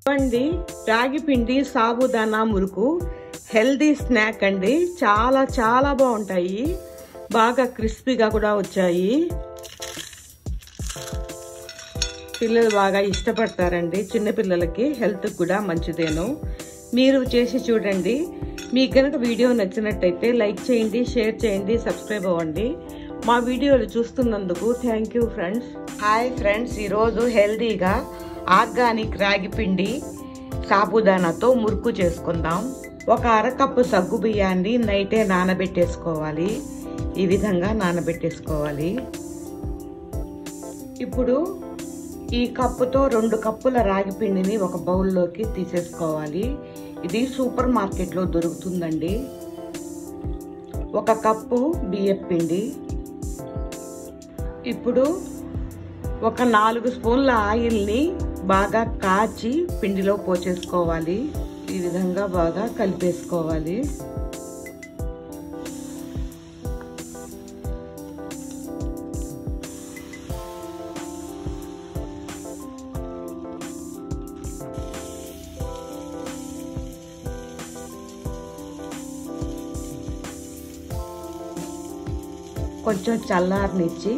ఇవ్వండి రాగి పిండి సాబుదానా మురుకు హెల్దీ స్నాక్ అండి. చాలా చాలా బాగుంటాయి. బాగా క్రిస్పీగా కూడా వచ్చాయి. పిల్లలు బాగా ఇష్టపడతారండి. చిన్నపిల్లలకి హెల్త్ కూడా మంచిదేను. మీరు చేసి చూడండి. మీకు కనుక వీడియో నచ్చినట్టయితే లైక్ చేయండి, షేర్ చేయండి, సబ్స్క్రైబ్ అవ్వండి. మా వీడియోలు చూస్తున్నందుకు thank you friends. Hi friends, ఈరోజు హెల్దీగా ఆర్గానిక్ రాగి పిండి సాబుదానాతో మురుకు చేసుకుందాం. ఒక అరకప్పు సగ్గు బియ్యాన్ని నైటే నానబెట్టేసుకోవాలి. ఈ విధంగా నానబెట్టేసుకోవాలి. ఇప్పుడు ఈ కప్పుతో 2 కప్పుల రాగి పిండిని ఒక బౌల్లోకి తీసేసుకోవాలి. ఇది సూపర్ మార్కెట్లో దొరుకుతుందండి. 1 కప్పు బియ్యం పిండి. ఇప్పుడు ఒక 4 స్పూన్ల ఆయిల్ని బాగా కాచి పిండిలో పోసేసుకోవాలి. ఈ విధంగా బాగా కలిపేసుకోవాలి. కొంచెం చల్లారనిచ్చి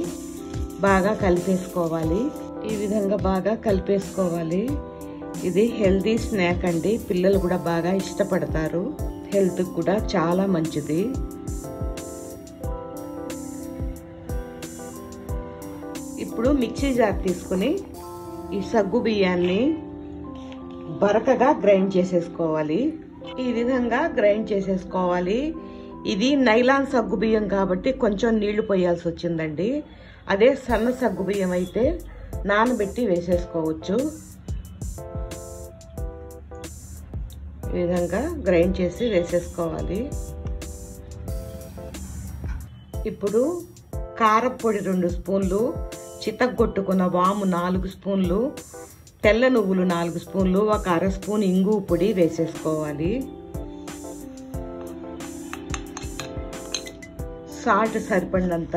బాగా కలిపేసుకోవాలి. ఈ విధంగా బాగా కలిపేసుకోవాలి. ఇది హెల్దీ స్నాక్ అండి. పిల్లలు కూడా బాగా ఇష్టపడతారు. హెల్త్ కూడా చాలా మంచిది. ఇప్పుడు మిక్సీ జార్ తీసుకుని ఈ సగ్గు బియ్యాన్ని బరకగా గ్రైండ్ చేసేసుకోవాలి. ఈ విధంగా గ్రైండ్ చేసేసుకోవాలి. ఇది నైలాన్ సగ్గు బియ్యం కాబట్టి కొంచెం నీళ్లు పోయాల్సి వచ్చిందండి. అదే సన్న సగ్గు బియ్యం అయితే నానబెట్టి వేసేసుకోవచ్చు. ఈ విధంగా గ్రైండ్ చేసి వేసేసుకోవాలి. ఇప్పుడు కారపొడి 2 స్పూన్లు, చితగ్గొట్టుకున్న వాము 4 స్పూన్లు, తెల్ల నువ్వులు 4 స్పూన్లు, 1 అర స్పూన్ ఇంగు పొడి వేసేసుకోవాలి. సాల్ట్ సరిపడినంత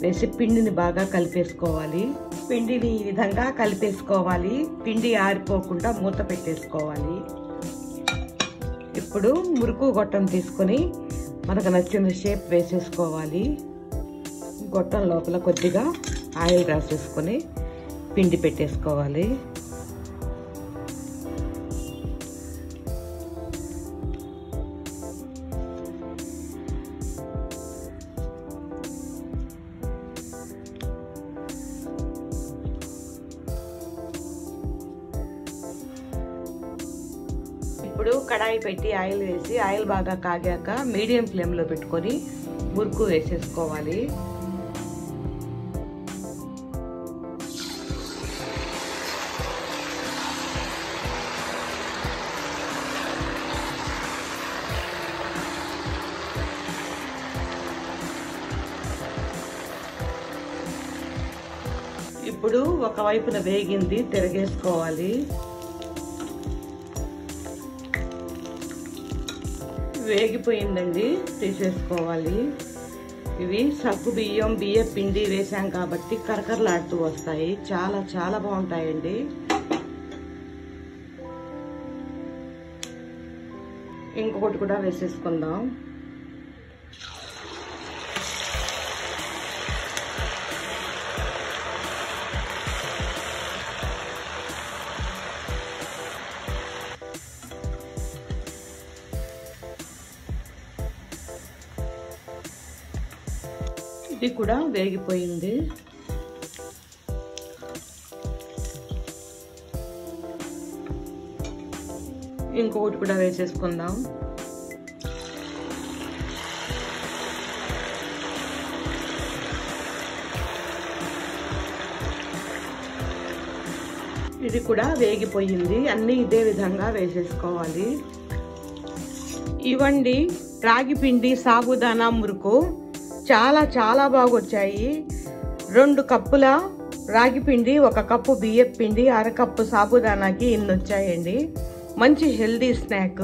వేసి పిండిని బాగా కలిపేసుకోవాలి. పిండిని ఈ విధంగా కలిపేసుకోవాలి. పిండి ఆరిపోకుండా మూత పెట్టేసుకోవాలి. ఇప్పుడు మురుకు గొట్టం తీసుకొని మనకు నచ్చిన షేప్ వేసేసుకోవాలి. గొట్టం లోపల కొద్దిగా ఆయిల్ రాసేసుకొని పిండి పెట్టేసుకోవాలి. ఇప్పుడు కడాయి పెట్టి ఆయిల్ వేసి ఆయిల్ బాగా కాగాక మీడియం ఫ్లేమ్లో పెట్టుకొని మురుకు వేసేసుకోవాలి. ఇప్పుడు ఒకవైపున వేగింది తిరగేసుకోవాలి. వేగిపోయిందండి, తీసేసుకోవాలి. ఇవి సగ్గు బియ్యం పిండి వేసాం కాబట్టి కరకరలాడుతూ వస్తాయి. చాలా చాలా బాగుంటాయండి. ఇంకొకటి కూడా వేసేసుకుందాం. ఇది కూడా వేగిపోయింది. ఇంకొకటి కూడా వేసేసుకుందాం. ఇది కూడా వేగిపోయింది. అన్ని ఇదే విధంగా వేసేసుకోవాలి. ఇవ్వండి రాగి పిండి సాబుదానా మురుకు చాలా చాలా బాగా వచ్చాయి. 2 కప్పుల రాగి పిండి, 1 కప్పు బియ్యం పిండి, అరకప్పు సాబుదానాకి ఇన్ని వచ్చాయండి. మంచి హెల్దీ స్నాక్.